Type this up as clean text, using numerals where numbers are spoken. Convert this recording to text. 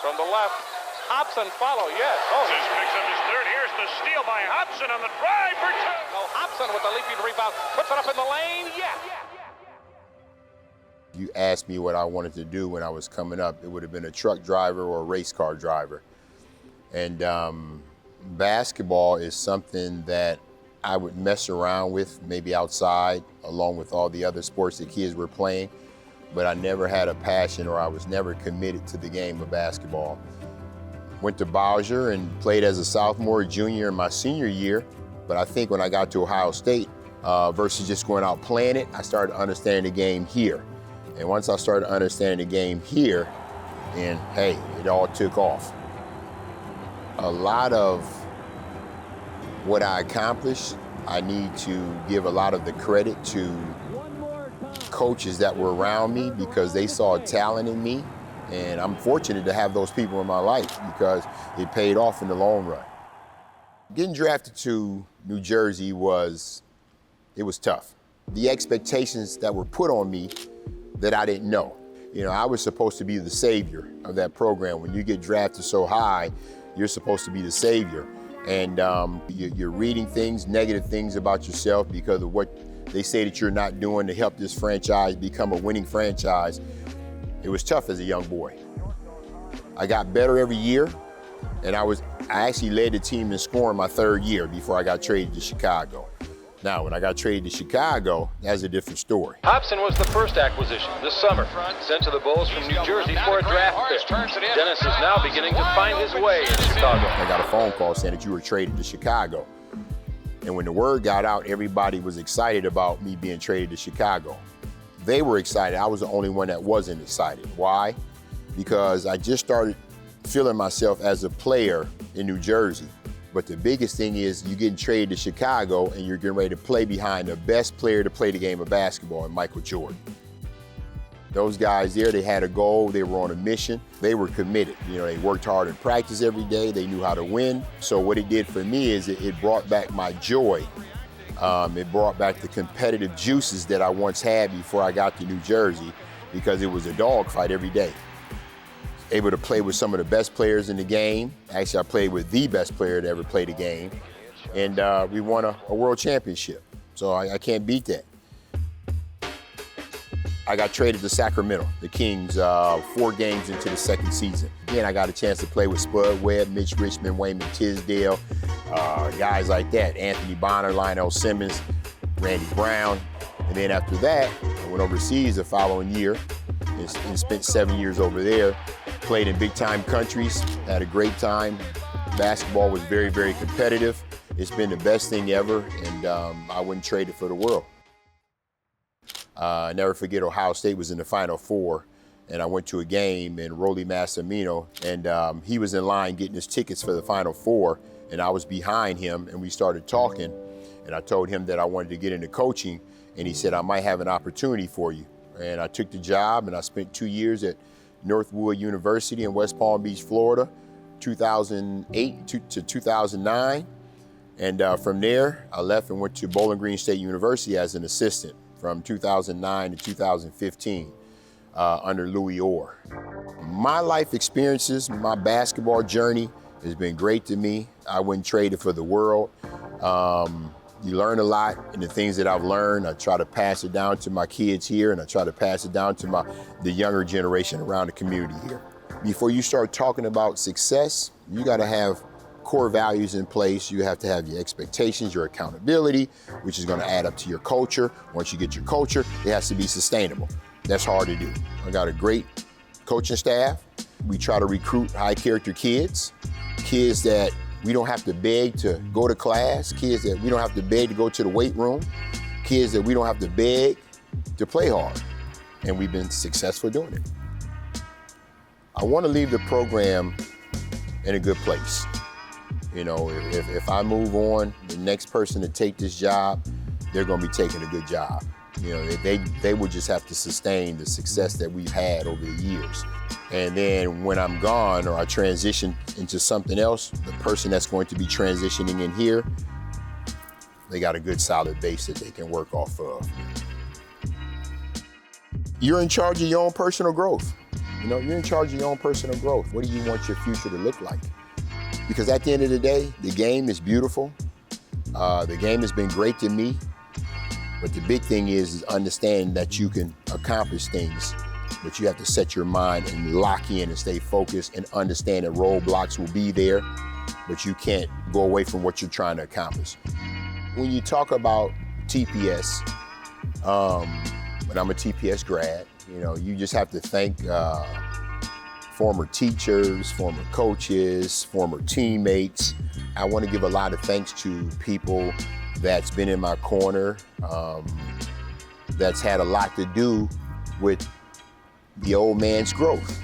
from the left. Hopson follow, yes. Oh, This picks up his third. Here's the steal by Hopson on the drive for two. oh, Hopson with the leaping rebound, puts it up in the lane, yeah. You asked me what I wanted to do when I was coming up, it would have been a truck driver or a race car driver. And basketball is something that I would mess around with, maybe outside, along with all the other sports that kids were playing, but I never had a passion, or I was never committed to the game of basketball. Went to Bowser and played as a sophomore, junior, and my senior year, but I think when I got to Ohio State, versus just going out playing it, I started understanding the game here. And once I started understanding the game here, then hey, it all took off. A lot of what I accomplished, I need to give a lot of the credit to coaches that were around me because they saw talent in me. And I'm fortunate to have those people in my life because it paid off in the long run. Getting drafted to New Jersey was tough. The expectations that were put on me that I didn't know. You know, I was supposed to be the savior of that program. When you get drafted so high, you're supposed to be the savior. And you're reading things, negative things about yourself because of what they say that you're not doing to help this franchise become a winning franchise. It was tough as a young boy. I got better every year, and I actually led the team in scoring my third year before I got traded to Chicago. Now, when I got traded to Chicago, that's a different story. Hopson was the first acquisition this summer, sent to the Bulls from New Jersey for a draft pick. Dennis is now beginning to find his way in Chicago. I got a phone call saying that you were traded to Chicago. And when the word got out, everybody was excited about me being traded to Chicago. They were excited. I was the only one that wasn't excited. Why? Because I just started feeling myself as a player in New Jersey. But the biggest thing is you're getting traded to Chicago and you're getting ready to play behind the best player to play the game of basketball, Michael Jordan. Those guys there, they had a goal, they were on a mission, they were committed. You know, they worked hard in practice every day, they knew how to win. So what it did for me is it brought back my joy. It brought back the competitive juices that I once had before I got to New Jersey because it was a dogfight every day. Able to play with some of the best players in the game. Actually, I played with the best player to ever play the game. And we won a world championship. So I can't beat that. I got traded to Sacramento, the Kings, 4 games into the second season. Again, I got a chance to play with Spud Webb, Mitch Richmond, Wayman Tisdale, guys like that, Anthony Bonner, Lionel Simmons, Randy Brown. And then after that, I went overseas the following year and spent 7 years over there. Played in big-time countries, had a great time. Basketball was very, very competitive. It's been the best thing ever, and I wouldn't trade it for the world. I never forget Ohio State was in the Final Four, and I went to a game, and Rolly Massimino, and he was in line getting his tickets for the Final Four, and I was behind him, and we started talking, and I told him that I wanted to get into coaching, and he said, I might have an opportunity for you. And I took the job, and I spent 2 years at Northwood University in West Palm Beach, Florida, 2008 to 2009. And from there, I left and went to Bowling Green State University as an assistant from 2009 to 2015 under Louis Orr. My life experiences, my basketball journey has been great to me. I wouldn't trade it for the world. You learn a lot, and the things that I've learned, I try to pass it down to my kids here, and I try to pass it down to the younger generation around the community here. Before you start talking about success, you gotta have core values in place. You have to have your expectations, your accountability, which is gonna add up to your culture. Once you get your culture, it has to be sustainable. That's hard to do. I got a great coaching staff. We try to recruit high character kids that we don't have to beg to go to class, kids that we don't have to beg to go to the weight room, kids that we don't have to beg to play hard. And we've been successful doing it. I want to leave the program in a good place. You know, if I move on, the next person to take this job, they're going to be taking a good job. You know, they will just have to sustain the success that we've had over the years. And then when I'm gone or I transition into something else, the person that's going to be transitioning in here, they got a good solid base that they can work off of. You're in charge of your own personal growth. You know, you're in charge of your own personal growth. What do you want your future to look like? Because at the end of the day, the game is beautiful. The game has been great to me. But the big thing is understanding that you can accomplish things, but you have to set your mind and lock in and stay focused and understand that roadblocks will be there, but you can't go away from what you're trying to accomplish. When you talk about TPS, when I'm a TPS grad, you know, you just have to thank former teachers, former coaches, former teammates. I want to give a lot of thanks to people that's been in my corner, that's had a lot to do with the old man's growth.